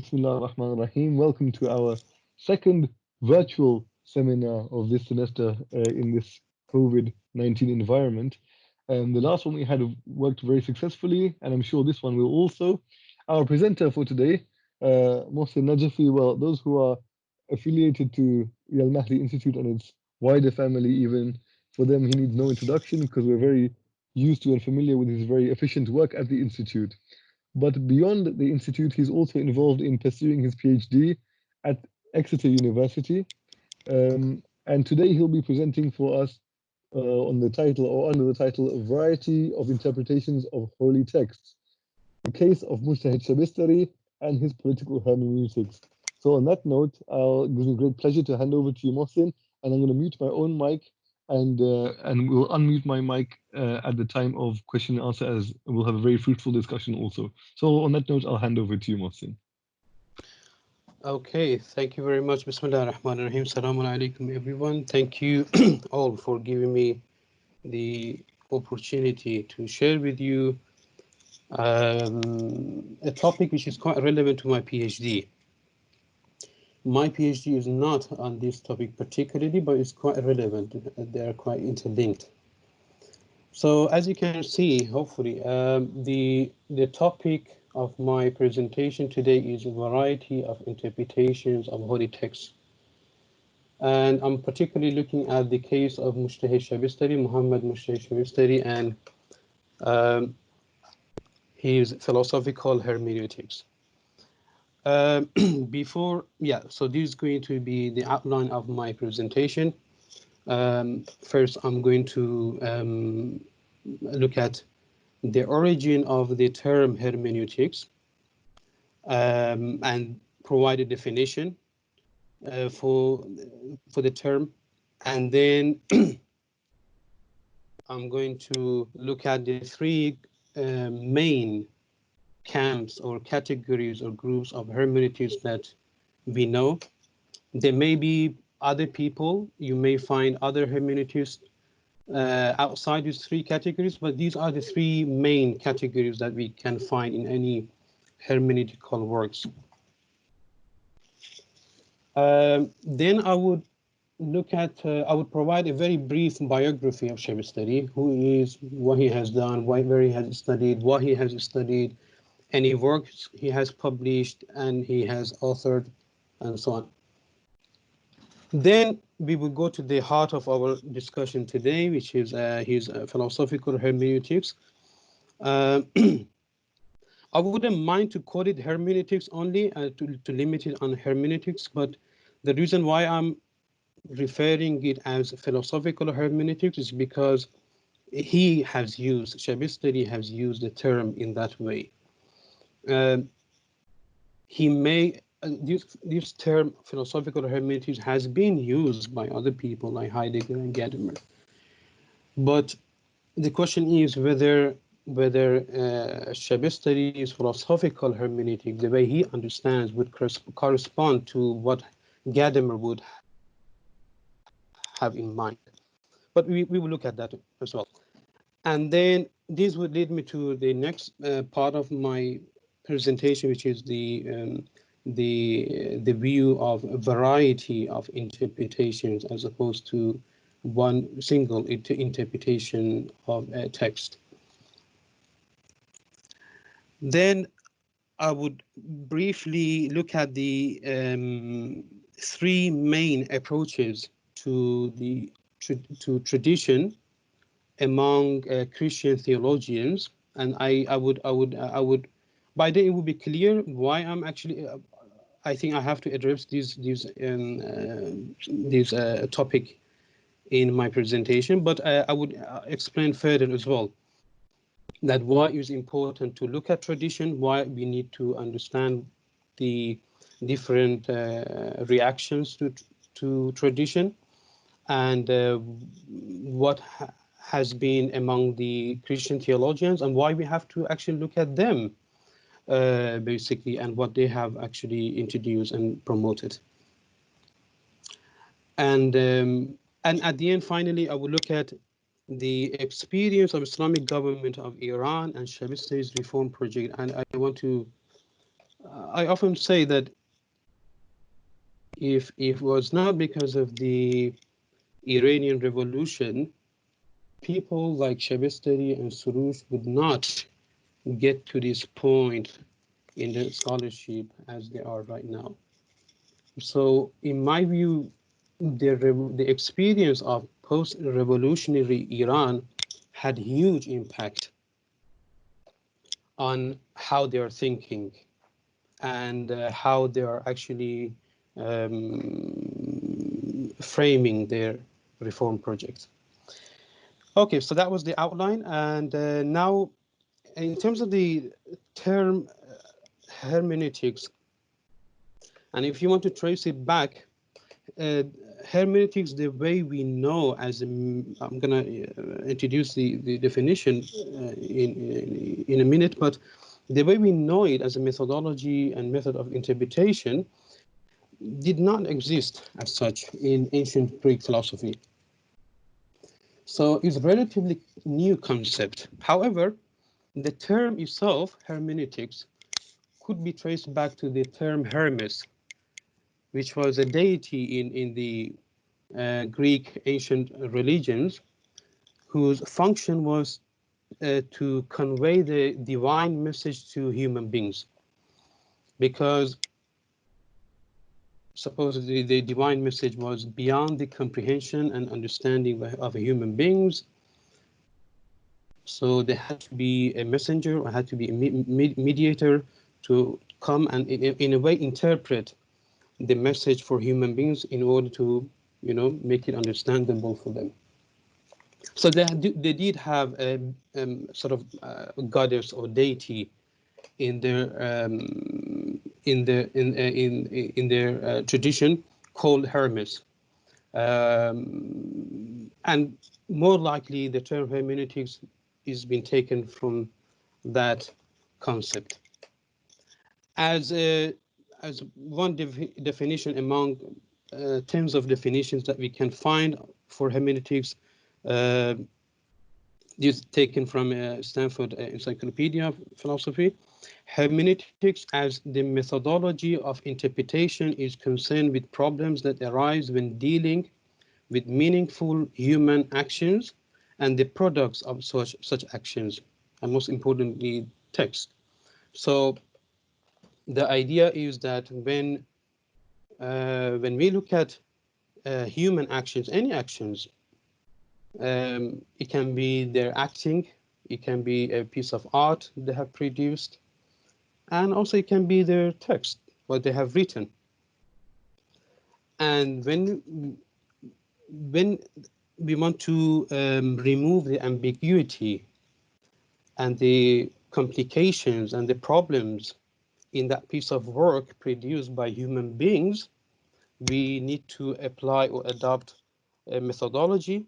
Bismillah ar-Rahman ar-Rahim. Welcome to our second virtual seminar of this semester in this COVID-19 environment. The last one we had worked very successfully, and I'm sure this one will also. Our presenter for today, Mohsen Najafi, well, those who are affiliated to the Al-Mahdi Institute and its wider family, even for them, he needs no introduction because we're very used to and familiar with his very efficient work at the Institute. But beyond the institute, he's also involved in pursuing his PhD at Exeter University. And today he'll be presenting for us on the title or under the title, A Variety of Interpretations of Holy Texts, the case of Mojtahed Shabestari and his political hermeneutics. So on that note, it gives me great pleasure to hand over to you, Mohsen, and I'm going to mute my own mic and we'll unmute my mic at the time of question and answer, as we'll have a very fruitful discussion also. So on that note, I'll hand over to you, Mohsen. Okay, thank you very much. Bismillah ar-Rahman ar-Rahim. Assalamu alaikum, everyone. Thank you all for giving me the opportunity to share with you a topic which is quite relevant to my PhD. My PhD is not on this topic particularly, but it's quite relevant. They are quite interlinked. So as you can see, hopefully, the topic of my presentation today is a variety of interpretations of holy texts. And I'm particularly looking at the case of Mojtahed Shabestari, Muhammad Mojtahed Shabestari, and his philosophical hermeneutics. So this is going to be the outline of my presentation. First, I'm going to look at the origin of the term hermeneutics and provide a definition for the term, and then I'm going to look at the three main camps or categories or groups of hermeneutics that we know. There may be other people, you may find other hermeneutics outside these three categories, but these are the three main categories that we can find in any hermeneutical works. Then I would look at, I would provide a very brief biography of Shabestari, who he is, what he has done, where he has studied, what he has studied, any works he has published and he has authored, and so on. Then we will go to the heart of our discussion today, which is his philosophical hermeneutics. I wouldn't mind to call it hermeneutics only, to limit it on hermeneutics, but the reason why I'm referring it as philosophical hermeneutics is because Shabestari has used the term in that way. This term philosophical hermeneutics has been used by other people like Heidegger and Gadamer, but the question is whether Shabestari's philosophical hermeneutic, the way he understands, would correspond to what Gadamer would have in mind. But we will look at that as well. And then this would lead me to the next part of my presentation, which is the view of a variety of interpretations as opposed to one single interpretation of a text. Then I would briefly look at the three main approaches to tradition among Christian theologians, and I would by then it would be clear why I'm actually I think I have to address this topic in my presentation, but I would explain further as well that why it is important to look at tradition, why we need to understand the different reactions to tradition, and what has been among the Christian theologians, and why we have to actually look at them basically, and what they have actually introduced and promoted. And at the end, finally, I will look at the experience of Islamic government of Iran and Shabestari's reform project, and I want to I often say that if it was not because of the Iranian Revolution, people like Shabestari and Surush would not get to this point in the scholarship as they are right now. So in my view, the experience of post-revolutionary Iran had huge impact on how they are thinking and how they are actually framing their reform projects. Okay, so that was the outline, and now in terms of the term hermeneutics, and if you want to trace it back, uh, hermeneutics, the way we know, as I'm going to introduce the definition in a minute, but the way we know it as a methodology and method of interpretation did not exist as such in ancient Greek philosophy. So it's a relatively new concept. However, the term itself, hermeneutics, could be traced back to the term Hermes, which was a deity in the Greek ancient religions, whose function was to convey the divine message to human beings. Because supposedly the divine message was beyond the comprehension and understanding of human beings. So there had to be a messenger, or had to be a mediator to come and in a way interpret the message for human beings in order to, make it understandable for them. So they did have a sort of goddess or deity in their in their tradition called Hermes, and more likely the term hermeneutics is being taken from that concept. As one definition among tens of definitions that we can find for hermeneutics, uh, this taken from Stanford Encyclopedia of Philosophy. Hermeneutics as the methodology of interpretation is concerned with problems that arise when dealing with meaningful human actions and the products of such actions, and most importantly, text. So the idea is that when we look at human actions, any actions, it can be their acting, it can be a piece of art they have produced, and also it can be their text, what they have written. And when we want to remove the ambiguity and the complications and the problems in that piece of work produced by human beings, we need to apply or adopt a methodology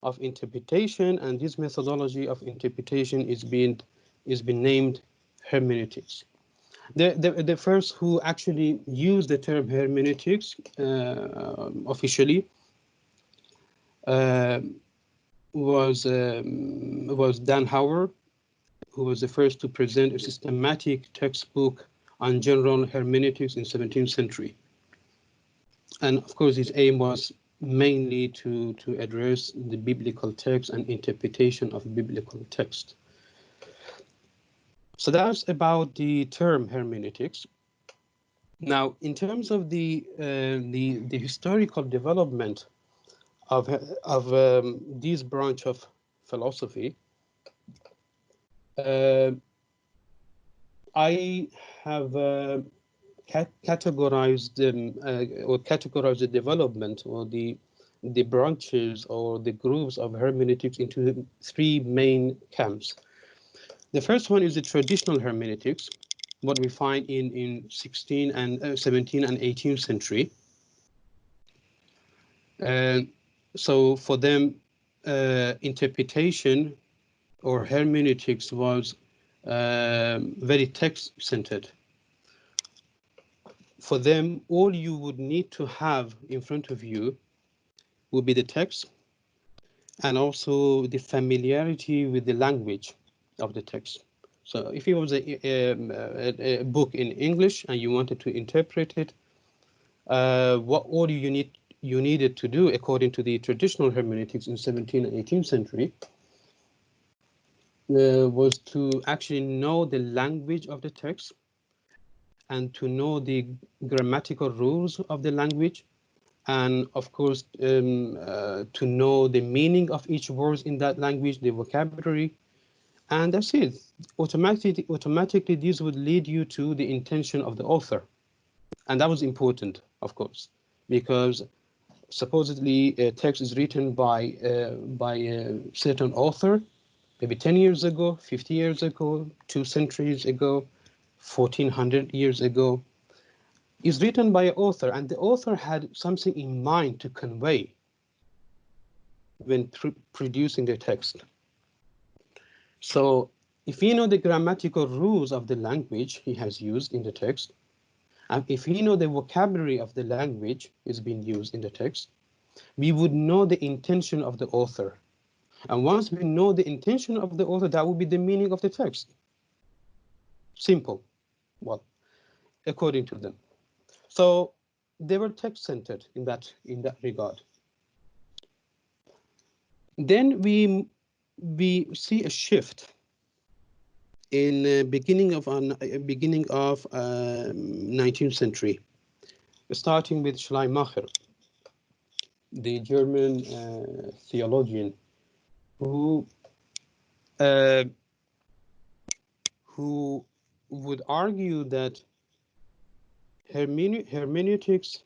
of interpretation, and this methodology of interpretation is being named hermeneutics. The first who actually used the term hermeneutics officially uh, was Dan Howard, who was the first to present a systematic textbook on general hermeneutics in 17th century. And of course, his aim was mainly to address the biblical text and interpretation of biblical text. So that's about the term hermeneutics. Now, in terms of the historical development of this branch of philosophy, I have categorized them or categorized the development or the branches or the groups of hermeneutics into three main camps. The first one is the traditional hermeneutics, what we find in 16 and 17 and 18th century. So for them, interpretation or hermeneutics was very text-centered. For them, all you would need to have in front of you would be the text and also the familiarity with the language of the text. So if it was a book in English and you wanted to interpret it, what order you needed to do according to the traditional hermeneutics in 17th and 18th century was to actually know the language of the text and to know the grammatical rules of the language, and of course to know the meaning of each word in that language, the vocabulary, and that's it. Automatically this would lead you to the intention of the author, and that was important, of course, because supposedly a text is written by a certain author, maybe 10 years ago, 50 years ago, 2 centuries ago, 1400 years ago, is written by an author, and the author had something in mind to convey when producing the text. So if you know the grammatical rules of the language he has used in the text, and if you know the vocabulary of the language is being used in the text, we would know the intention of the author. And once we know the intention of the author, that would be the meaning of the text. Simple. Well, according to them. So they were text-centered in that regard. Then we see a shift in beginning of 19th century, starting with Schleiermacher, the German theologian, who uh, would argue that hermeneutics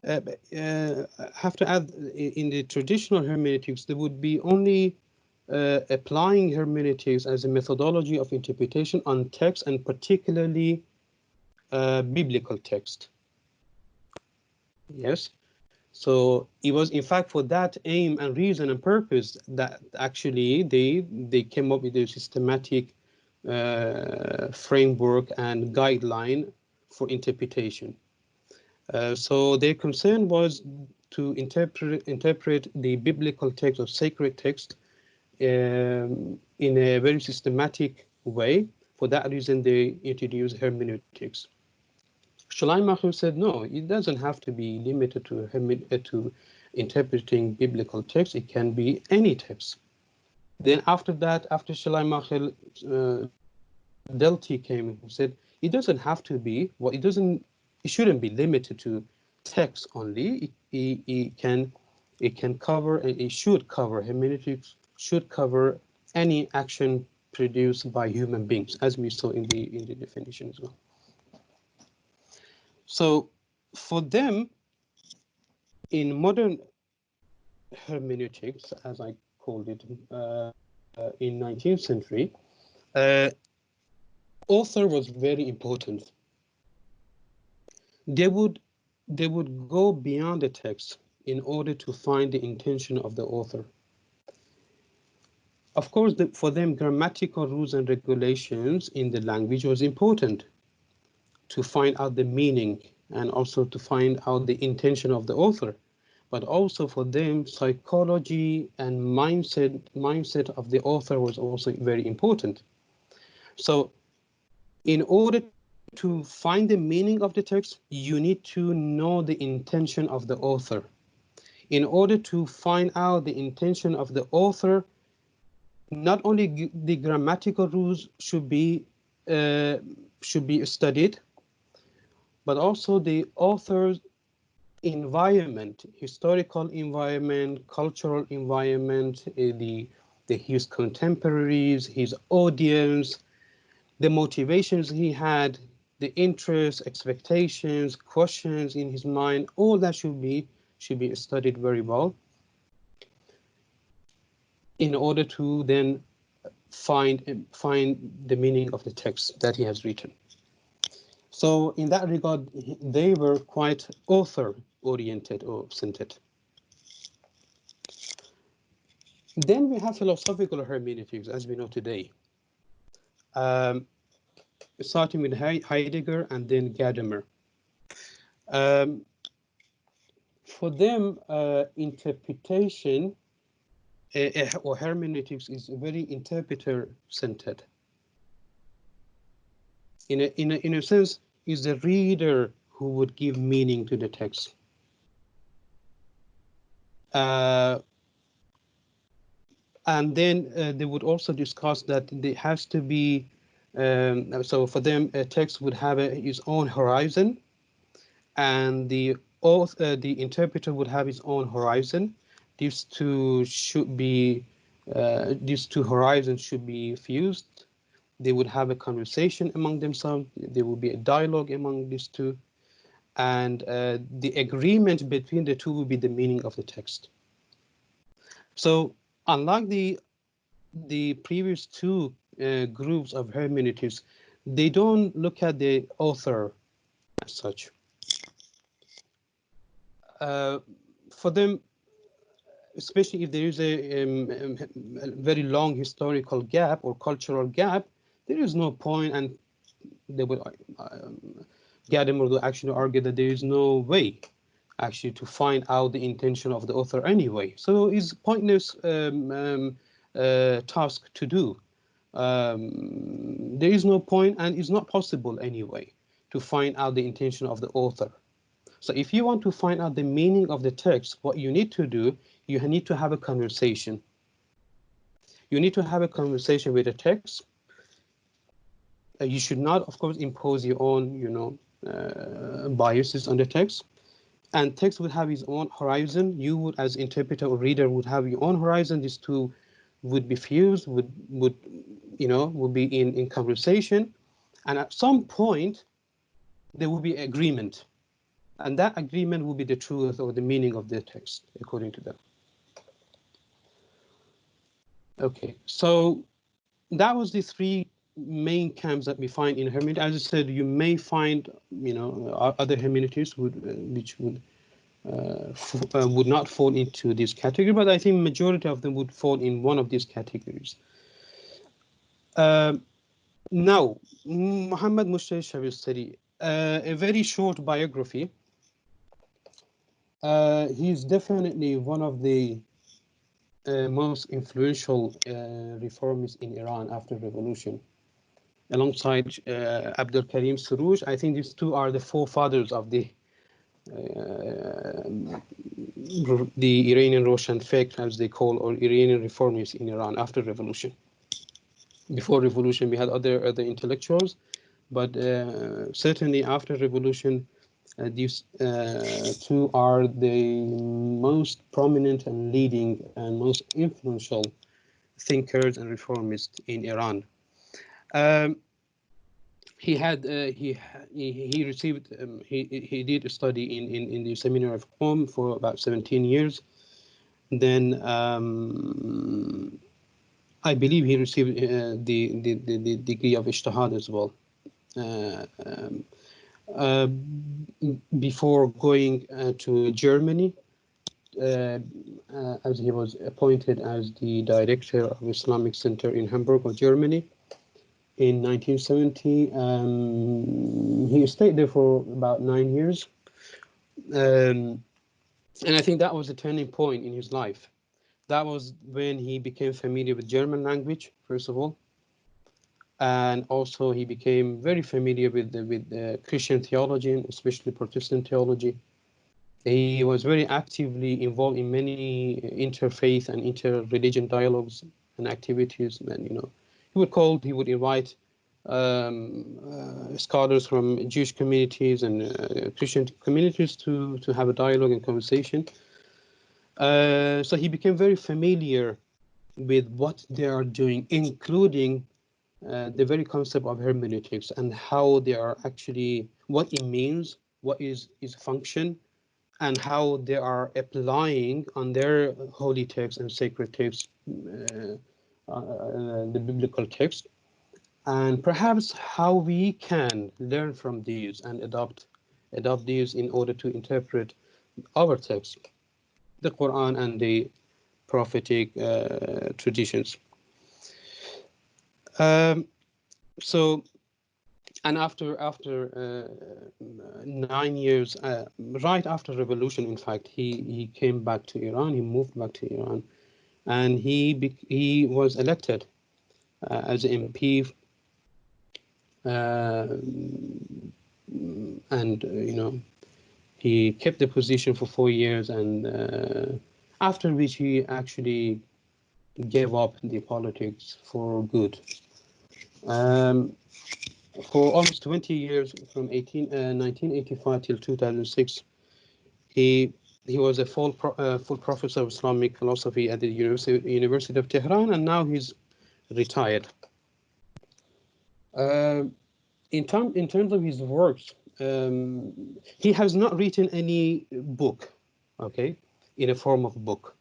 have to add in the traditional hermeneutics, there would be only applying hermeneutics as a methodology of interpretation on text, and particularly biblical text. Yes. So it was in fact for that aim and reason and purpose that actually they came up with a systematic framework and guideline for interpretation. So their concern was to interpret the biblical text or sacred text in a very systematic way. For that reason, they introduced hermeneutics. Schleiermacher said, no, it doesn't have to be limited to interpreting biblical text. It can be any text. Then after that, after Schleiermacher, Delty came and said, it doesn't have to be, well, it shouldn't be limited to text only. It can cover, it should cover, hermeneutics should cover any action produced by human beings, as we saw in the definition as well. So for them, in modern hermeneutics, as I called it in 19th century, author was very important. They would go beyond the text in order to find the intention of the author. Of course, for them, grammatical rules and regulations in the language was important to find out the meaning and also to find out the intention of the author. But also for them, psychology and mindset of the author was also very important. So in order to find the meaning of the text, you need to know the intention of the author. In order to find out the intention of the author, not only the grammatical rules should be studied, but also the author's environment, historical environment, cultural environment, his contemporaries, his audience, the motivations he had, the interests, expectations, questions in his mind, all that should be studied very well in order to then find the meaning of the text that he has written. So in that regard, they were quite author-oriented or centered. Then we have philosophical hermeneutics, as we know today, starting with Heidegger and then Gadamer. For them, interpretation or hermeneutics is very interpreter-centered. in a sense, is the reader who would give meaning to the text. And then they would also discuss that there has to be, so for them, a text would have its own horizon, and the interpreter would have his own horizon. These two should be, these two horizons should be fused. They would have a conversation among themselves. There will be a dialogue among these two, and the agreement between the two will be the meaning of the text. So unlike the previous two groups of hermeneutics, they don't look at the author as such. For them, especially if there is a very long historical gap or cultural gap, there is no point, and they would Gadamer would actually argue that there is no way actually to find out the intention of the author anyway. So it's pointless task to do. There is no point, and it's not possible anyway to find out the intention of the author. So if you want to find out the meaning of the text, what you need to do, you need to have a conversation. You need to have a conversation with the text. You should not, of course, impose your own, biases on the text. And text would have its own horizon. You would, as interpreter or reader, would have your own horizon. These two would be fused, would be in conversation, and at some point there will be agreement, and that agreement will be the truth or the meaning of the text according to them. Okay, so that was the three main camps that we find in hermeneutics. As I said, you may find other hermeneutics which would not fall into this category, but I think majority of them would fall in one of these categories. Now, Muhammad Mojtahed SHABESTARI, a very short biography. He's definitely one of the most influential reformists in Iran after revolution. Alongside Abdul Karim Soroush, I think these two are the forefathers of the Iranian Roshan Fikr, as they call, or Iranian reformists in Iran after revolution. Before revolution, we had other intellectuals, but certainly after revolution, these two are the most prominent and leading and most influential thinkers and reformists in Iran. He received he did a study in the seminary of Qom for about 17 years. Then I believe he received the degree of Ijtihad as well. Before going to Germany, as he was appointed as the director of Islamic Center in Hamburg, Germany, in 1970. He stayed there for about 9 years. And I think that was a turning point in his life. That was when he became familiar with German language, first of all. And also he became very familiar with Christian theology, and especially Protestant theology. He was very actively involved in many interfaith and inter-religion dialogues and activities. And he would invite scholars from Jewish communities and Christian communities to have a dialogue and conversation. So he became very familiar with what they are doing, including the very concept of hermeneutics and how they are actually, what it means, what is its function, and how they are applying on their holy text and sacred text, the biblical text, and perhaps how we can learn from these and adopt these in order to interpret our text, the Quran and the prophetic traditions. So, and after 9 years, right after revolution, in fact, he came back to Iran. He moved back to Iran, and he was elected as MP and he kept the position for 4 years, and after which he actually gave up the politics for good. For almost 20 years, from 1985 till 2006, he was a full professor of Islamic philosophy at the University of Tehran, and now he's retired. In terms of his works, he has not written any book, okay, in a form of book.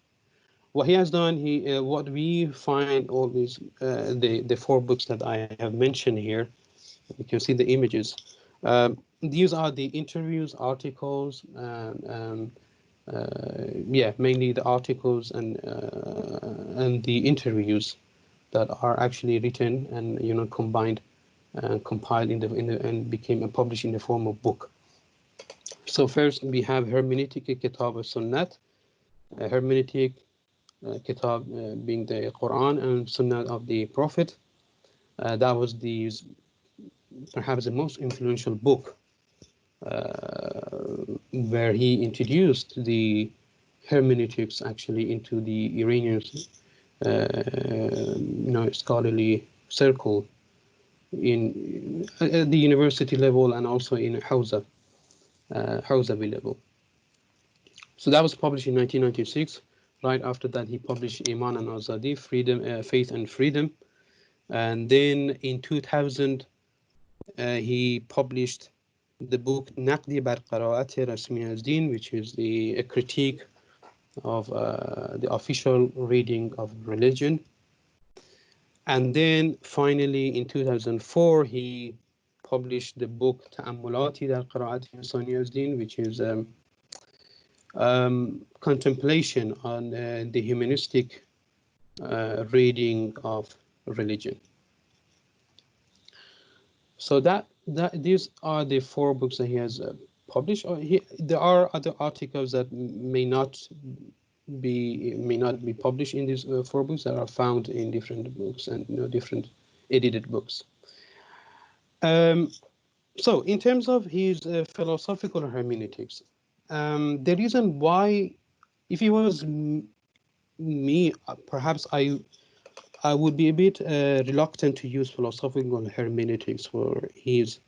What he has done, what we find, all these the 4 books that I have mentioned here, you can see the images. These are the interviews, articles, yeah, mainly the articles and the interviews that are actually written and combined and compiled and became published in the form of book. So first we have Hermeneutic Kitab al-Sunnat, Hermeneutic Kitab being the Quran and Sunnah of the Prophet. That was perhaps the most influential book where he introduced the hermeneutics actually into the Iranian scholarly circle in at the university level and also in Hawzawi level. So that was published in 1996. Right after that, he published Iman and Azadi, Freedom, Faith and Freedom. And then in 2000, he published the book Naqdi bar Qaraat Rasmi az-Din, which is a critique of the official reading of religion. And then finally in 2004, he published the book Ta'ammulati dar Qaraat Rasmi az-Din, which is contemplation on the humanistic reading of religion. So these are the 4 books that he has published. There are other articles that may not be published in these 4 books that are found in different books and different edited books. So in terms of his philosophical hermeneutics, the reason why, if he was me, perhaps I would be a bit reluctant to use philosophical hermeneutics for his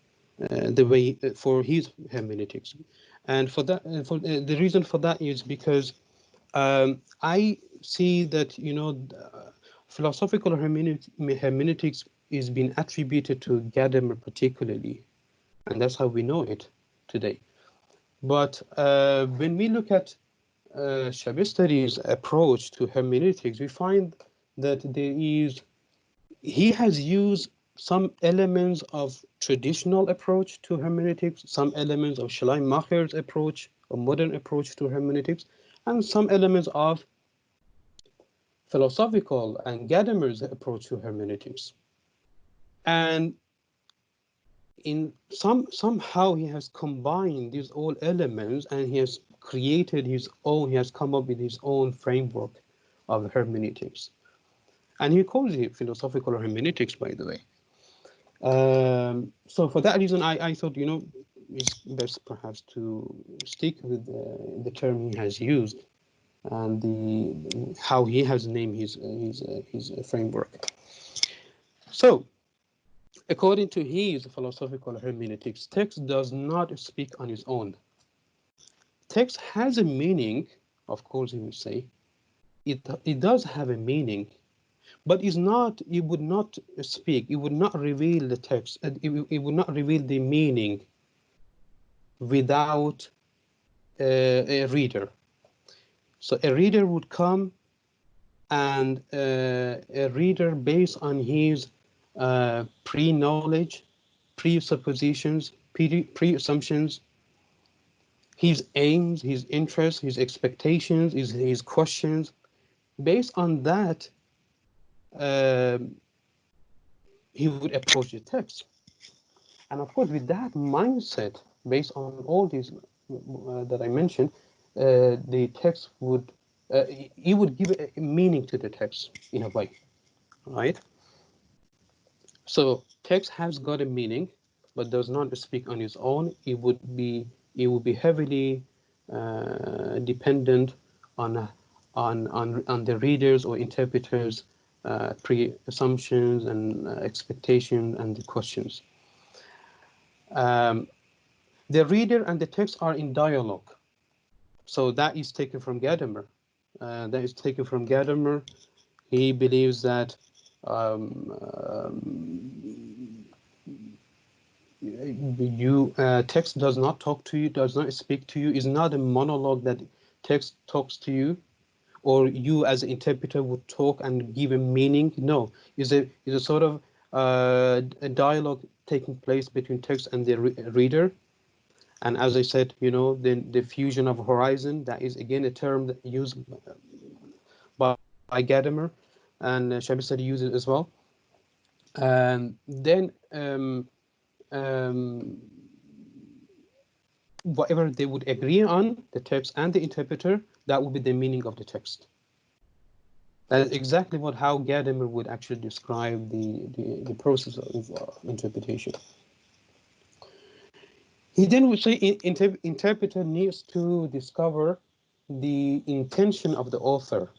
for his hermeneutics, and for that, the reason for that is because I see that philosophical hermeneutics is being attributed to Gadamer particularly, and that's how we know it today. But when we look at SHABESTARI'S approach to hermeneutics, we find that he has used some elements of traditional approach to hermeneutics, some elements of Schleiermacher's approach, a modern approach to hermeneutics, and some elements of philosophical and Gadamer's approach to hermeneutics. And somehow he has combined these all elements, and he has created his own, he has come up with his own framework of hermeneutics. And he calls it philosophical hermeneutics, by the way. So for that reason, I thought, it's best perhaps to stick with the term he has used and how he has named his framework. So, according to his philosophical hermeneutics, text does not speak on its own. Text has a meaning, of course, he would say. It does have a meaning, but it would not speak, it would not reveal the text, it would not reveal the meaning without a reader. So a reader would come, and a reader, based on his pre-knowledge, presuppositions, pre-assumptions, his aims, his interests, his expectations, his questions, based on that, he would approach the text. And of course, with that mindset, based on all these that I mentioned, the text would, he would give a meaning to the text in a way, right? So text has got a meaning, but does not speak on its own. It would be heavily dependent on on the readers or interpreters' pre-assumptions and expectations and the questions. Um, the reader and the text are in dialogue. So that is taken from Gadamer. He believes that um, text does not talk to you, does not speak to you, is not a monologue that text talks to you, or you as an interpreter would talk and give a meaning. No, is a sort of a dialogue taking place between text and the reader. And as I said, the fusion of horizon, that is again a term that used by Gadamer, and Shabestari uses it as well. And then whatever they would agree on, the text and the interpreter, that would be the meaning of the text. That is exactly how Gadamer would actually describe the process of interpretation. He then would say interpreter needs to discover the intention of the author,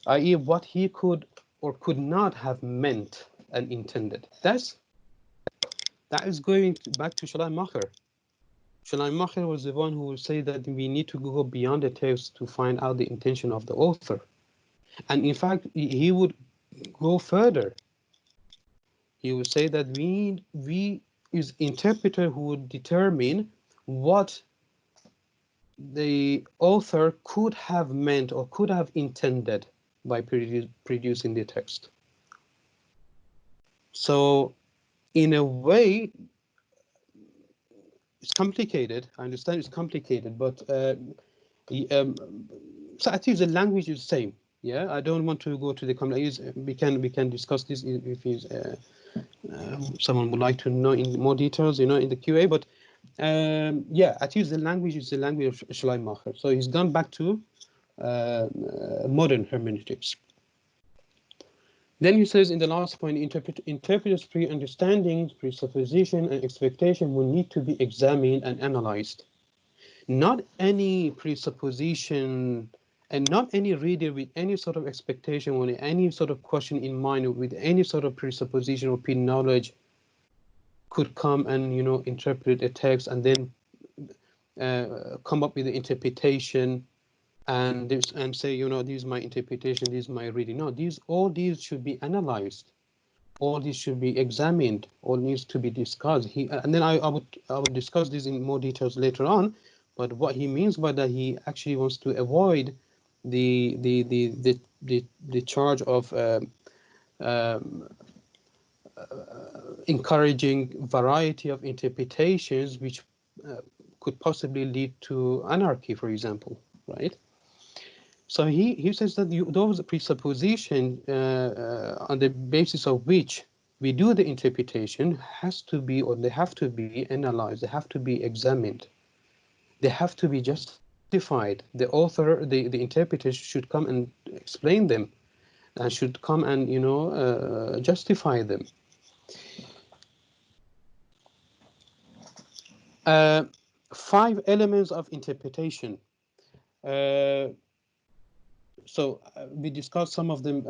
i.e. what he could or could not have meant and intended. That is going back to Schleiermacher. Schleiermacher was the one who would say that we need to go beyond the text to find out the intention of the author. And in fact, he would go further. He would say that we is interpreter who would determine what the author could have meant or could have intended by producing the text. So in a way, it's complicated. I understand it's complicated, but so I think the language is the same. Yeah, I don't want to go to the we can discuss this if someone would like to know in more details, in the QA. But yeah, I think the language is the language of Schleiermacher. So he's gone back to modern hermeneutics. Then he says in the last point, interpreters' pre-understandings, presupposition, and expectation will need to be examined and analyzed. Not any presupposition and not any reader with any sort of expectation or any sort of question in mind or with any sort of presupposition or pre-knowledge could come and, interpret a text and then come up with the interpretation and say, this is my interpretation, this is my reading. No, all these should be analyzed. All these should be examined. All needs to be discussed. And then I would discuss this in more details later on. But what he means by that, he actually wants to avoid the charge of encouraging variety of interpretations, which could possibly lead to anarchy, for example, right? So he says that those presuppositions on the basis of which we do the interpretation they have to be analyzed, they have to be examined, they have to be justified. The author, the interpreter should come and explain them, and should come and justify them. 5 elements of interpretation. We discussed some of them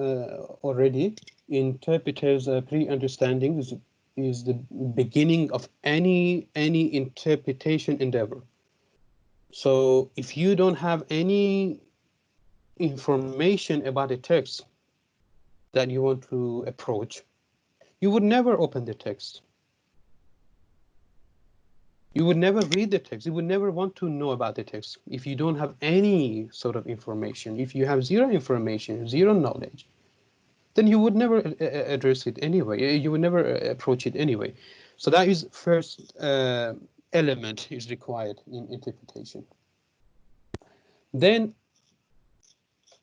already. Interpreters' pre-understanding is the beginning of any interpretation endeavor. So if you don't have any information about a text that you want to approach, you would never open the text. You would never read the text. You would never want to know about the text if you don't have any sort of information. If you have zero information, zero knowledge, then you would never address it anyway. You would never approach it anyway. So that is first element is required in interpretation. Then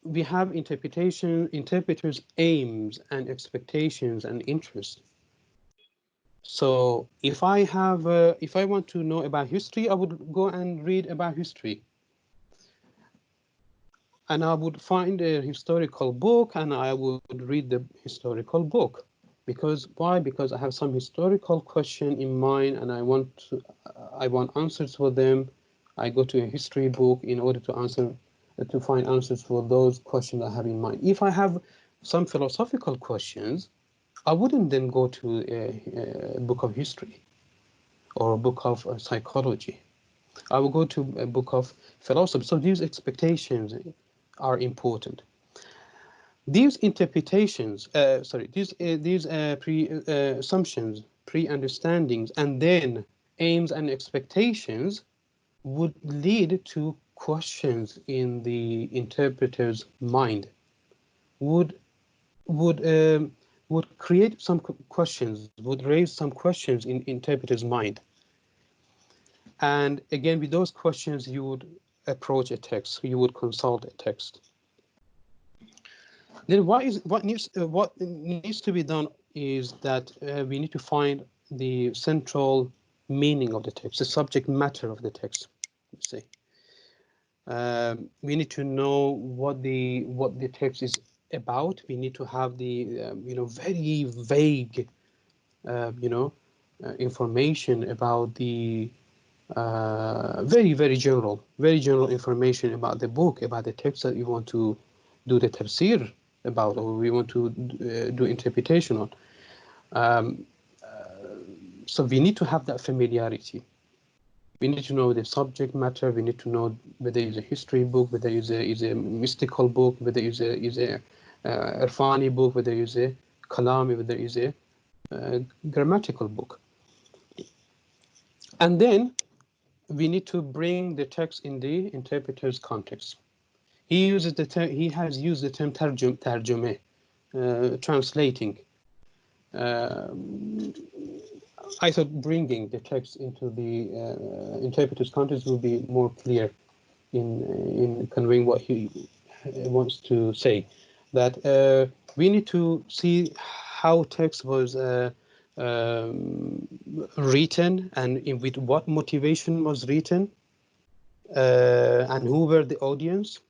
we have interpreters' aims and expectations and interests. So if I want to know about history, I would go and read about history. and I would find a historical book and I would read the historical book. Because why? Because I have some historical question in mind and I want answers for them. I go to a history book in order to find answers for those questions I have in mind. If I have some philosophical questions, I wouldn't then go to a book of history or a book of psychology. I will go to a book of philosophy. So these expectations are important. These interpretations, these assumptions, pre-understandings, and then aims and expectations would lead to questions in the interpreter's mind. Would would um, would create some questions, would raise some questions in interpreter's mind. And again, with those questions, you would approach a text, you would consult a text. Then what needs to be done is that we need to find the central meaning of the text, the subject matter of the text. Let's say we need to know what the text is about. We need to have the very vague information about the very general information about the book, about the text that you want to do the tafsir about, or we want to do interpretation on. Um, so we need to have that familiarity. We need to know the subject matter. We need to know whether it's a history book, whether it's a mystical book, whether it's a Irfani book, whether it's a Kalami, whether it's a grammatical book. And then we need to bring the text in the interpreter's context. He has used the term tarjumeh, translating. I thought bringing the text into the interpreter's context will be more clear in conveying what he wants to say. That we need to see how text was written and with what motivation was written, and who were the audience,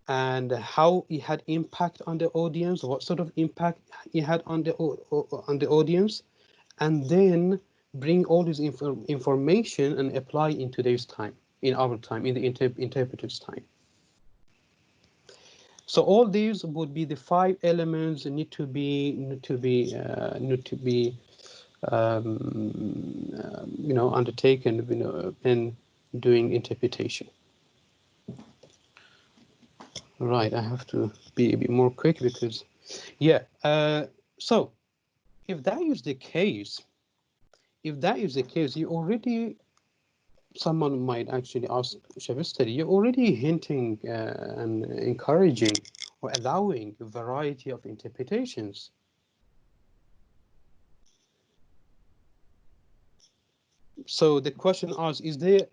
and how it had impact on the audience, what sort of impact it had on the audience, and then bring all this information and apply in today's time, in our time, in the interpreter's time. So all these would be the 5 elements that need to be undertaken in doing interpretation. Right, I have to be a bit more quick because, yeah. So if that is the case, you already, someone might actually ask Shabestari, you're already hinting and encouraging or allowing a variety of interpretations. So the question asks, is there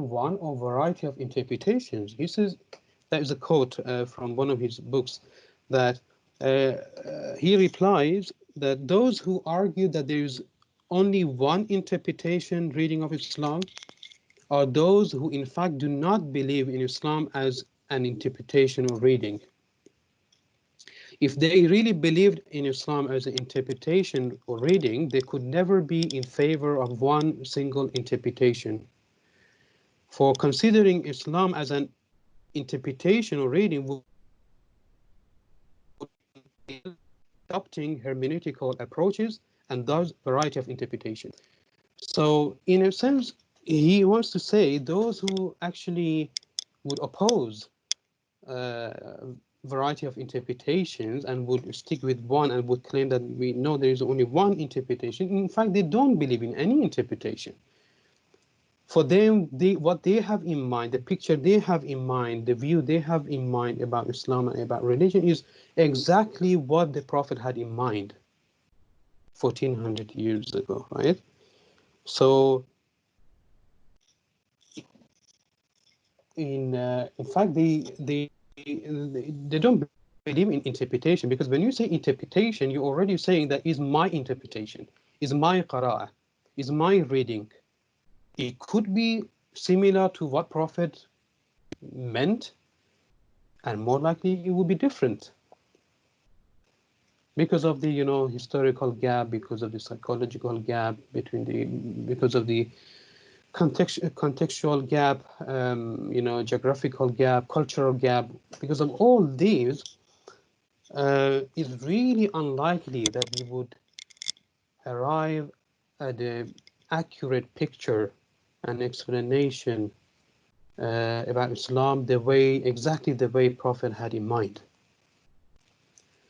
one or variety of interpretations? He says, that is a quote from one of his books, that he replies that those who argue that there is only one interpretation reading of Islam are those who in fact do not believe in Islam as an interpretation or reading. If they really believed in Islam as an interpretation or reading, they could never be in favor of one single interpretation. For considering Islam as an interpretation or reading would adopting hermeneutical approaches and thus variety of interpretation. So in a sense, he wants to say those who actually would oppose variety of interpretations and would stick with one and would claim that we know there is only one interpretation. In fact, they don't believe in any interpretation. For them, what they have in mind, the picture they have in mind, the view they have in mind about Islam and about religion is exactly what the Prophet had in mind 1400 years ago, right? So in fact, they don't believe in interpretation, because when you say interpretation, you're already saying that is my interpretation, is my qira'ah, is my reading. It could be similar to what Prophet meant, and more likely it would be different because of the historical gap, because of the psychological gap between because of the contextual gap, geographical gap, cultural gap. Because of all these, it's really unlikely that we would arrive at an accurate picture and explanation about Islam exactly the way Prophet had in mind.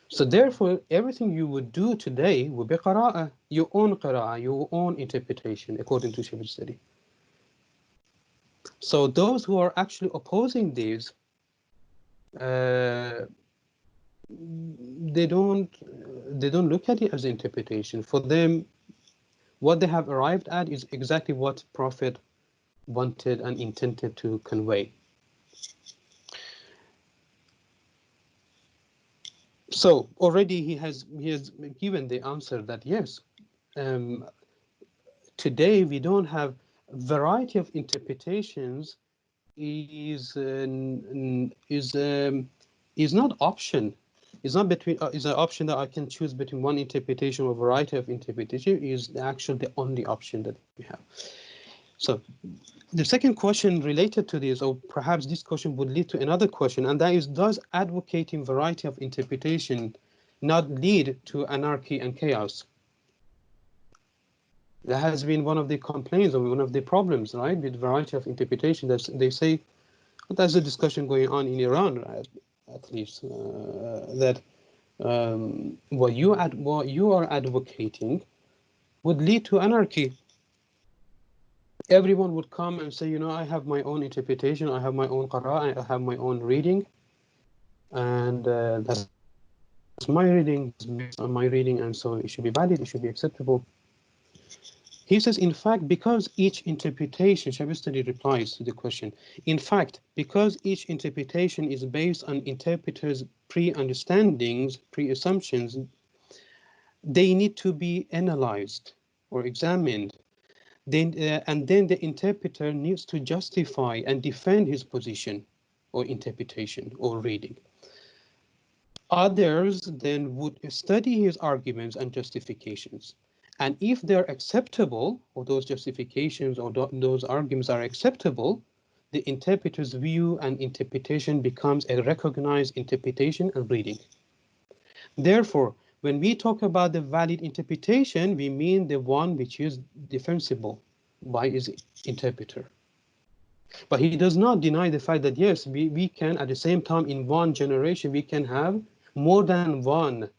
So therefore, everything you would do today would be qira'ah, your own interpretation, according to SHABESTARI. So those who are actually opposing these, they don't look at it as interpretation. For them, what they have arrived at is exactly what Prophet wanted and intended to convey. So already he has given the answer that yes, today we don't have a variety of interpretations is not option. It's not between is an option that I can choose between one interpretation or variety of interpretation. Is actually the only option that we have. So the second question related to this, or perhaps this question would lead to another question, and that is, does advocating variety of interpretation not lead to anarchy and chaos? That has been one of the complaints or one of the problems, right, with variety of interpretation. That they say, there's a discussion going on in Iran, at least, that what you are advocating would lead to anarchy. Everyone would come and say, I have my own interpretation, I have my own qara, I have my own reading, and that's my reading, it's based on my reading, and so it should be valid, it should be acceptable. He says, in fact, because each interpretation, SHABESTARI replies to the question, in fact, because each interpretation is based on interpreters' pre-understandings, pre-assumptions, they need to be analyzed or examined. And then the interpreter needs to justify and defend his position or interpretation or reading. Others then would study his arguments and justifications. And if they're acceptable, or those justifications or those arguments are acceptable, the interpreter's view and interpretation becomes a recognized interpretation and reading. Therefore, when we talk about the valid interpretation, we mean the one which is defensible by his interpreter. But he does not deny the fact that, yes, we can, at the same time, in one generation, we can have more than one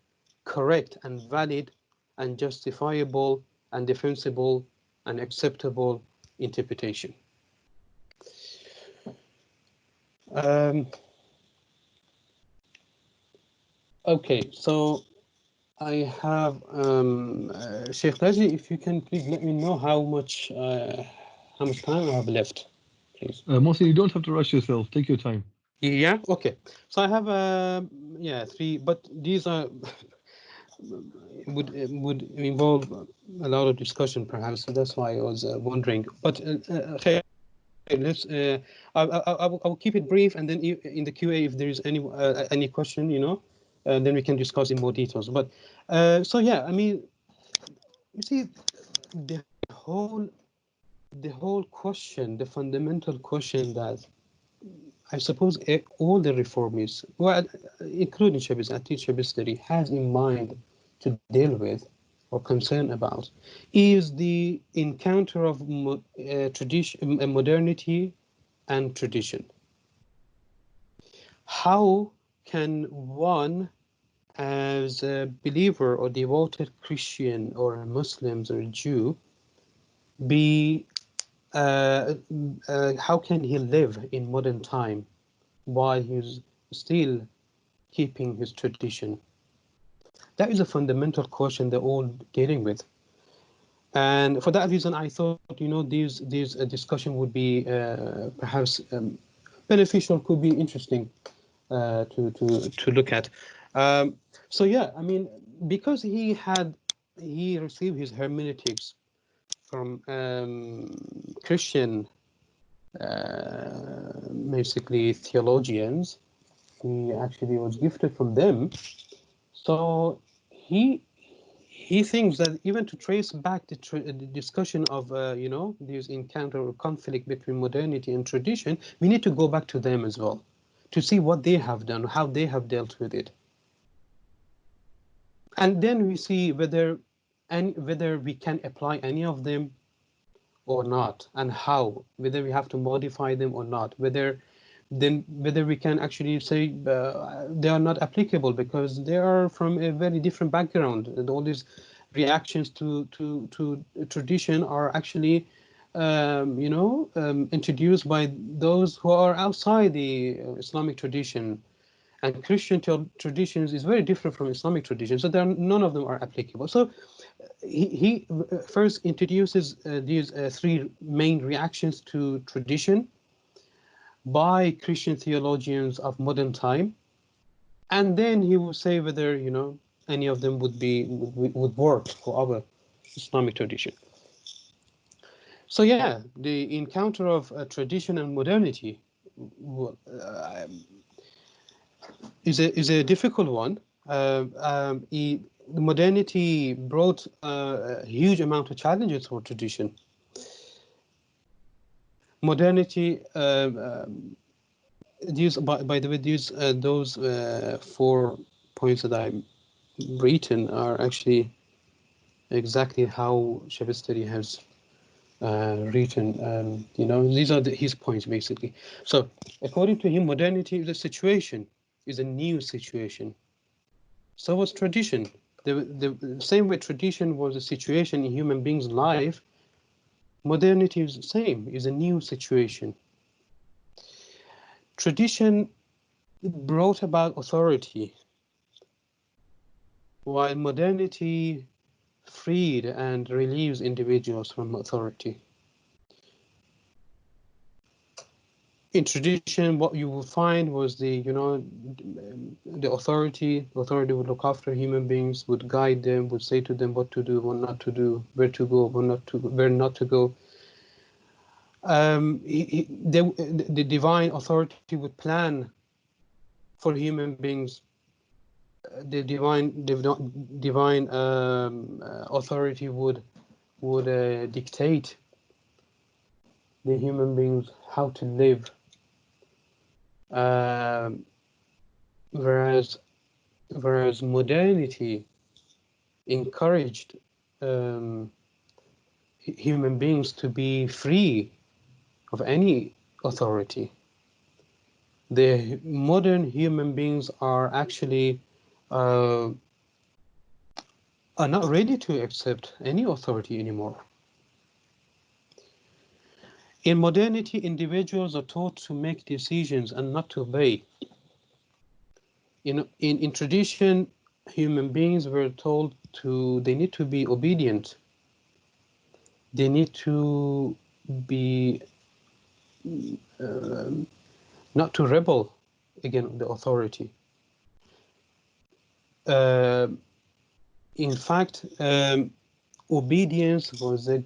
correct and valid and justifiable and defensible and acceptable interpretation. Okay, so I have Sheikh Raji, if you can please let me know how much time I have left, please. Mohsen, you don't have to rush yourself. Take your time. Yeah, okay. So I have three, but these are would involve a lot of discussion, perhaps. So that's why I was wondering. But let's. I will keep it brief, and then in the QA, if there is any question, then we can discuss in more details. But so yeah, I mean, you see, the whole question, the fundamental question that I suppose all the reformists, well, including SHABESTARI, has in mind to deal with or concern about, is the encounter of modernity and tradition. How can one, as a believer or devoted Christian or a Muslim or a Jew, be how can he live in modern time while he's still keeping his tradition? That is a fundamental question they're all dealing with. And for that reason, I thought, this discussion would be perhaps beneficial, could be interesting to look at. So yeah, I mean, because he received his hermeneutics from Christian basically theologians, he actually was gifted from them. So he thinks that even to trace back the discussion of this encounter or conflict between modernity and tradition, we need to go back to them as well to see what they have done, how they have dealt with it, and then we see whether we can apply any of them or not, and how, whether we have to modify them or not, whether we can actually say they are not applicable because they are from a very different background, and all these reactions to tradition are actually introduced by those who are outside the Islamic tradition, and Christian traditions is very different from Islamic traditions, so none of them are applicable. So he first introduces these three main reactions to tradition by Christian theologians of modern time, and then he will say whether any of them would work for our Islamic tradition. So yeah, the encounter of tradition and modernity is a difficult one. Modernity brought a huge amount of challenges for tradition. Modernity, by the way, those 4 points that I've written are actually exactly how Shabestari has written. These are his points basically. So, according to him, modernity is a situation, is a new situation. So was tradition. The same way tradition was a situation in human beings' life, modernity is the same, is a new situation. Tradition brought about authority, while modernity freed and relieves individuals from authority. In tradition, what you will find was the authority would look after human beings, would guide them, would say to them what to do, what not to do, where to go, where not to go. The divine authority would plan for human beings. The divine authority would dictate the human beings how to live. Whereas modernity encouraged human beings to be free of any authority. The modern human beings are actually are not ready to accept any authority anymore. In modernity, individuals are taught to make decisions and not to obey. In tradition, human beings were told they need to be obedient. They need to be not to rebel against the authority. In fact, obedience was a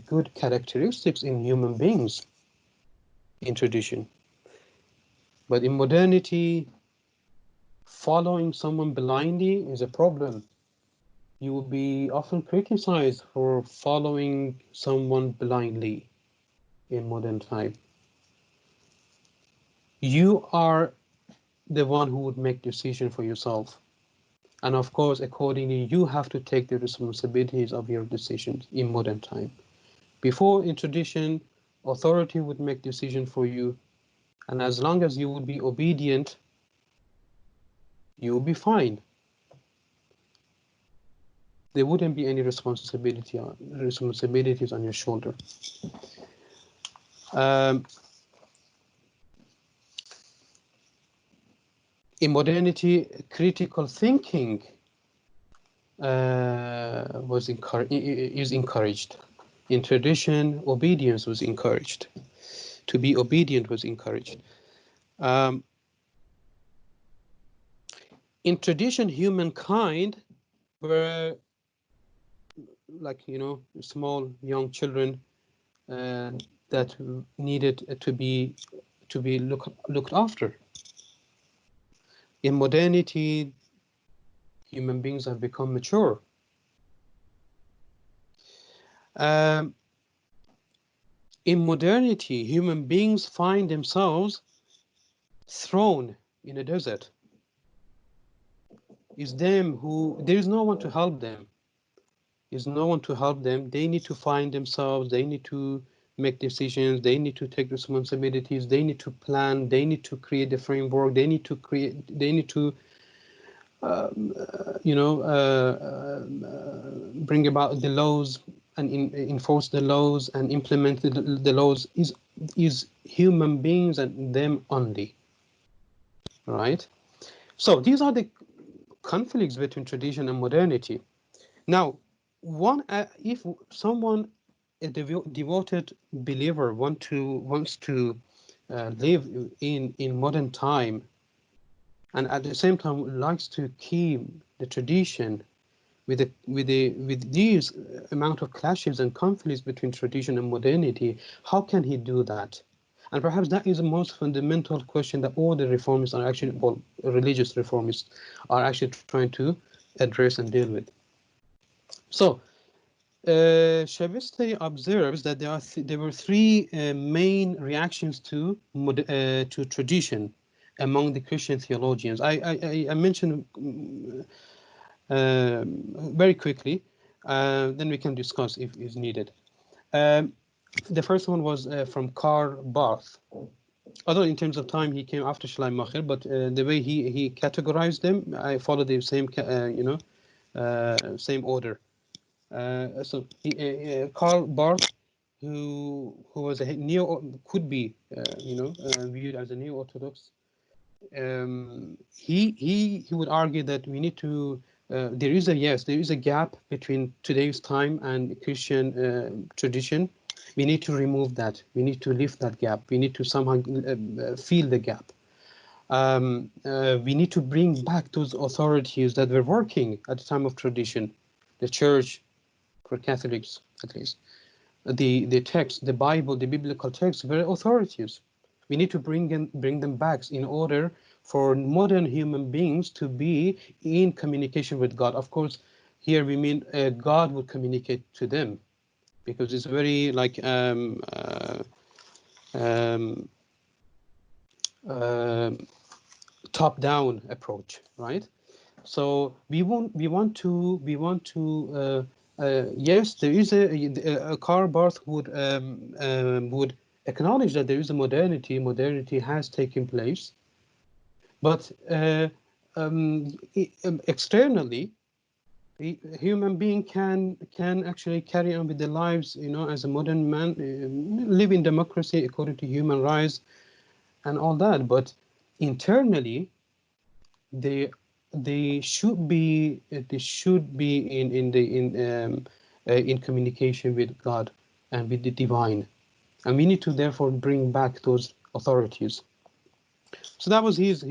good characteristic in human beings in tradition. But in modernity, following someone blindly is a problem. You will be often criticized for following someone blindly in modern time. You are the one who would make decision for yourself. And of course, accordingly, you have to take the responsibilities of your decisions in modern time. Before, in tradition, authority would make decision for you. And as long as you would be obedient, you will be fine. There wouldn't be any responsibilities on your shoulder. In modernity, critical thinking is encouraged. In tradition, obedience was encouraged. To be obedient was encouraged. In tradition, humankind were like small young children that needed to be looked after. In modernity, human beings have become mature. In modernity, human beings find themselves thrown in a desert. It's them who, there is no one to help them. There's no one to help them. They need to find themselves. They need to make decisions. They need to take responsibilities. They need to plan. They need to create the framework. They need to create, they need to, bring about the laws and enforce the laws and implement the laws. Is human beings and them only, right? So these are the conflicts between tradition and modernity. Now, if someone, a devoted believer, wants to live in modern time, and at the same time likes to keep the tradition with these amount of clashes and conflicts between tradition and modernity, how can he do that? And perhaps that is the most fundamental question that all the reformists are actually, well, religious reformists are actually trying to address and deal with. So, Shabestari observes that there were three main reactions to tradition among the Christian theologians. I mentioned very quickly, then we can discuss if is needed. The first one was from Karl Barth. Although in terms of time he came after Schleiermacher, but the way he categorized them, I followed the same same order. So Karl Barth, who was a could be viewed as a neo-orthodox. He would argue that we need to there is a gap between today's time and Christian tradition. We need to remove that. We need to lift that gap. We need to somehow fill the gap. We need to bring back those authorities that were working at the time of tradition, the church, for Catholics at least. The text, the Bible, the biblical texts were authorities. We need to bring them back in order for modern human beings to be in communication with God. Of course, here we mean God would communicate to them, because it's very like top-down approach, right? So we want to yes, there is a Karl Barth would acknowledge that there is a modernity has taken place, but externally, the human being can actually carry on with their lives, as a modern man, live in democracy according to human rights and all that, but internally they should be in communication with God and with the divine, and we need to therefore bring back those authorities. So that was his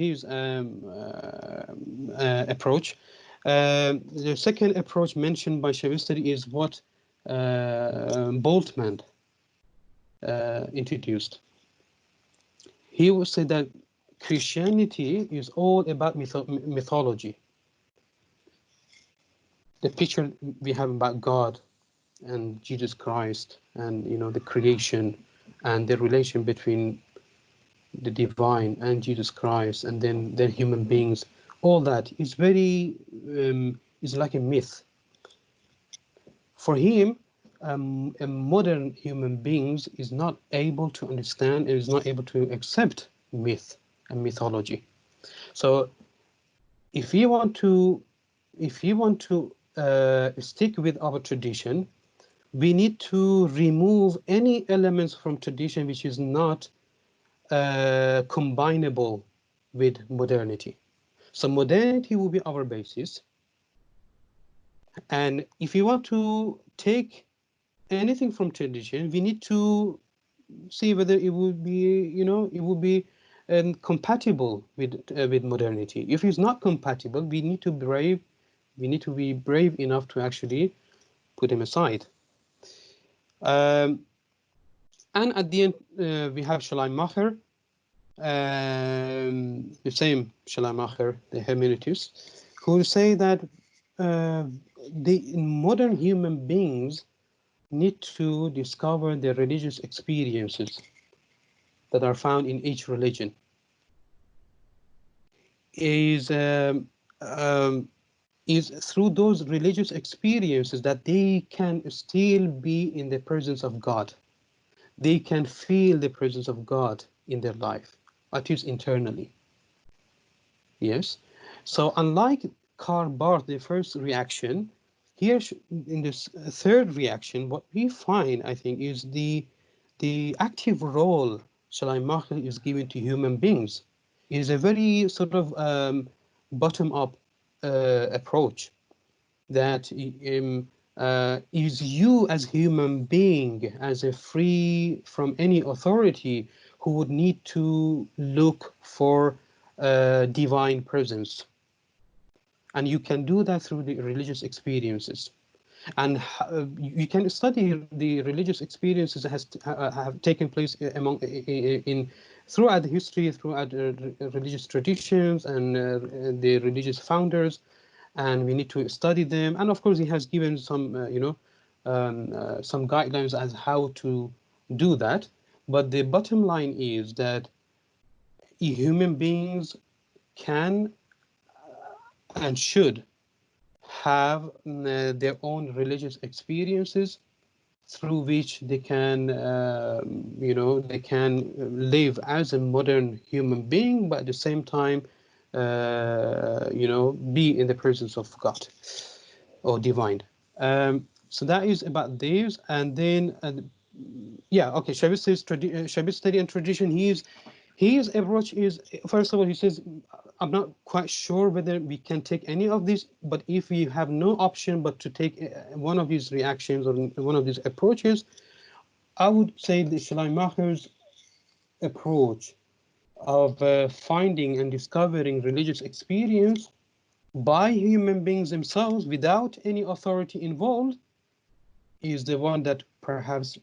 approach. The second approach mentioned by Shabestari is what Boltzmann introduced. He would say that Christianity is all about mythology. The picture we have about God and Jesus Christ and the creation and the relation between the divine and Jesus Christ and then human beings, all that is very is like a myth. For him, a modern human beings is not able to understand and is not able to accept myth and mythology. So if you want to stick with our tradition, we need to remove any elements from tradition which is not combinable with modernity. So modernity will be our basis. And if you want to take anything from tradition, we need to see whether it would be, compatible with modernity. If it's not compatible, we need to be brave enough to actually put them aside. And at the end, we have Schleiermacher, the same Schleiermacher, the Hermeneutics, who say that the modern human beings need to discover the religious experiences that are found in each religion. Is through those religious experiences that they can still be in the presence of God. They can feel the presence of God in their life, at least internally. Yes. So unlike Karl Barth, the first reaction, here in this third reaction, what we find, I think, is the active role Schleiermacher is given to human beings. It is a very sort of bottom-up approach that is you as human being, as a free from any authority, who would need to look for divine presence. And you can do that through the religious experiences. And you can study the religious experiences that have taken place throughout the history, throughout religious traditions and the religious founders, and we need to study them. And of course, he has given some, some guidelines as how to do that. But the bottom line is that human beings can and should have their own religious experiences through which they can, they can live as a modern human being, but at the same time, be in the presence of God or divine. So that is about these, and then okay, Shabbat and tradition. His approach is, first of all, he says, I'm not quite sure whether we can take any of these, but if we have no option but to take one of these reactions or one of these approaches, I would say the Schleiermacher's approach of finding and discovering religious experience by human beings themselves without any authority involved is the one that perhaps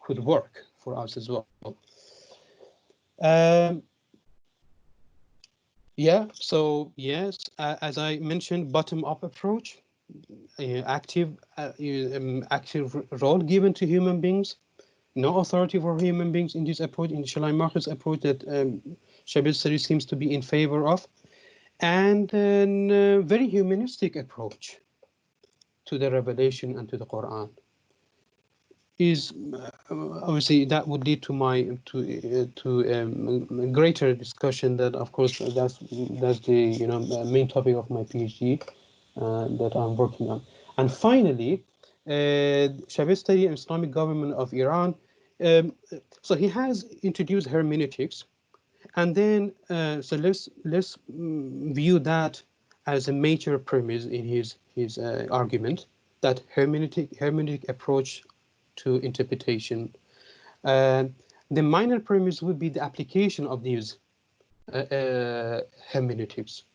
could work for us as well. So yes, as I mentioned, bottom-up approach, active role given to human beings, no authority for human beings in this approach, in Schleiermacher's approach that Shabestari seems to be in favor of, and a very humanistic approach to the revelation and to the Quran. Is obviously that would lead to greater discussion. That of course that's the main topic of my PhD that I'm working on. And finally, Shabestari and Islamic government of Iran. So he has introduced hermeneutics, and then so let's view that as a major premise in his argument, that hermeneutic approach to interpretation. The minor premise would be the application of these hermeneutics.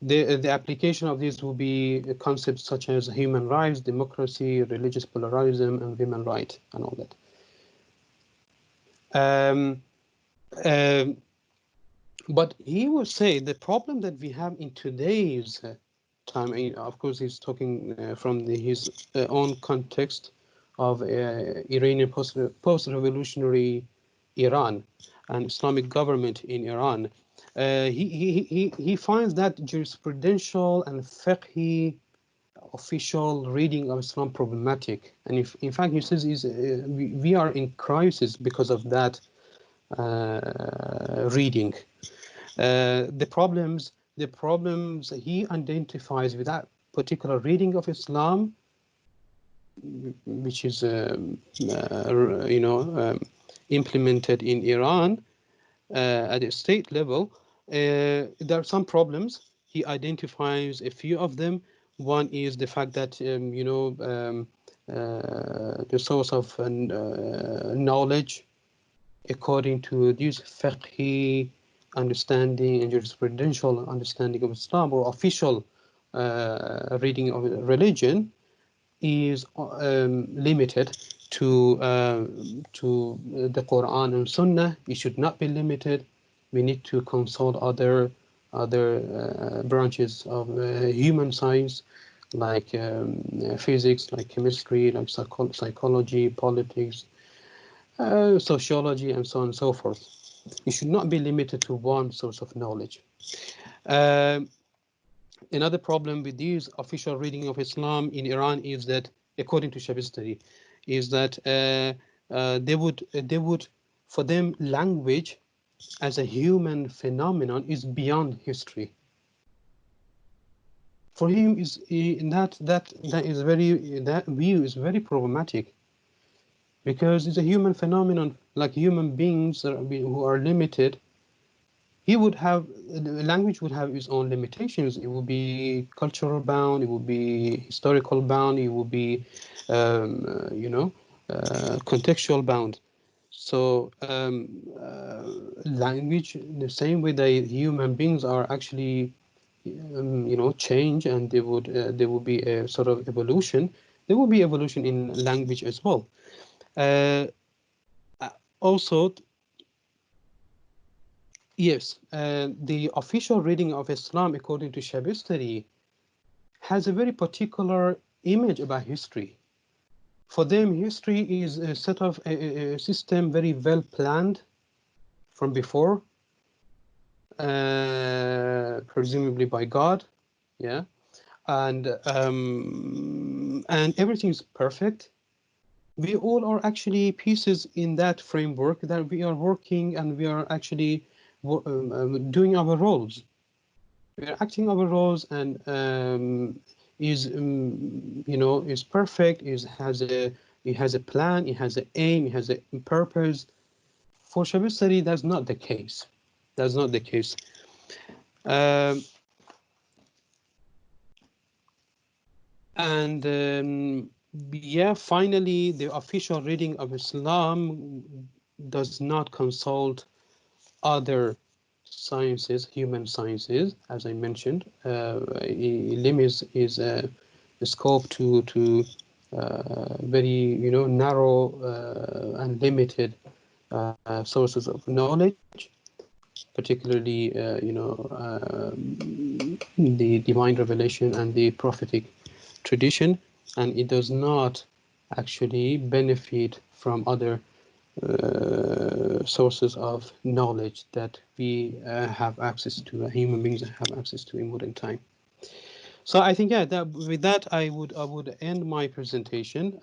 The application of these will be concepts such as human rights, democracy, religious pluralism, and women's rights, and all that. But he will say the problem that we have in today's time, of course, he's talking from his own context of Iranian post-revolutionary Iran and Islamic government in Iran. He finds that jurisprudential and fiqhi official reading of Islam problematic, and in fact he says we are in crisis because of that reading. The problems he identifies with that particular reading of Islam, which is implemented in Iran at a state level. There are some problems. He identifies a few of them. One is the fact that the source of knowledge, according to this fiqhi understanding and jurisprudential understanding of Islam, or official reading of religion, is limited to the Quran and Sunnah. It should not be limited We need to consult other branches of human science, like physics, like chemistry, like psychology, politics, sociology, and so on and so forth. It should not be limited to one source of knowledge. Another problem with these official reading of Islam in Iran is that, according to SHABESTARI, is that they would, for them, language as a human phenomenon is beyond history. For him, that view is very problematic, because it's a human phenomenon, like human beings who are limited. He would have, the language would have its own limitations. It would be cultural bound, it would be historical bound, it would be, contextual bound. So language, the same way that human beings are actually, change, and there would be a sort of evolution. There will be evolution in language as well. Also, yes, the official reading of Islam, according to SHABESTARI, has a very particular image about history. For them, history is a set of a system very well planned from before, presumably by God, yeah, and everything is perfect. We all are actually pieces in that framework that we are working, and we are actually doing our roles. We are acting our roles, and is perfect. It has a plan. It has an aim. It has a purpose. For SHABESTARI, that's not the case. That's not the case. Yeah, finally, the official reading of Islam does not consult other sciences, human sciences, as I mentioned. It limits its scope to very narrow and limited sources of knowledge, particularly the divine revelation and the prophetic tradition, and it does not actually benefit from other sources of knowledge that we have access to, human beings have access to in modern time. So I think, yeah, with that, I would end my presentation.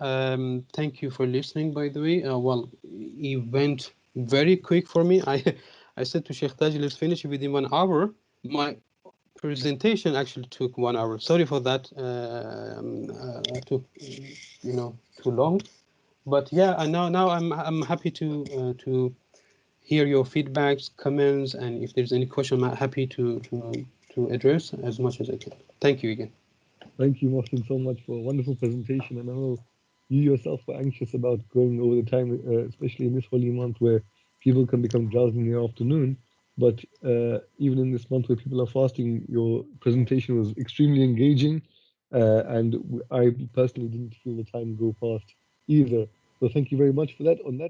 Thank you for listening, by the way. Well, it went very quick for me. I said to Sheikh Taj, let's finish it within 1 hour. My presentation actually took 1 hour. Sorry for that. I took too long. But yeah, now I'm happy to hear your feedbacks, comments, and if there's any question, I'm happy to address as much as I can. Thank you again. Thank you, Mohsen, so much for a wonderful presentation. And I know you yourself were anxious about going over the time, especially in this holy month where people can become drowsy in the afternoon. But even in this month where people are fasting, your presentation was extremely engaging. And I personally didn't feel the time go past either. So thank you very much for that. On that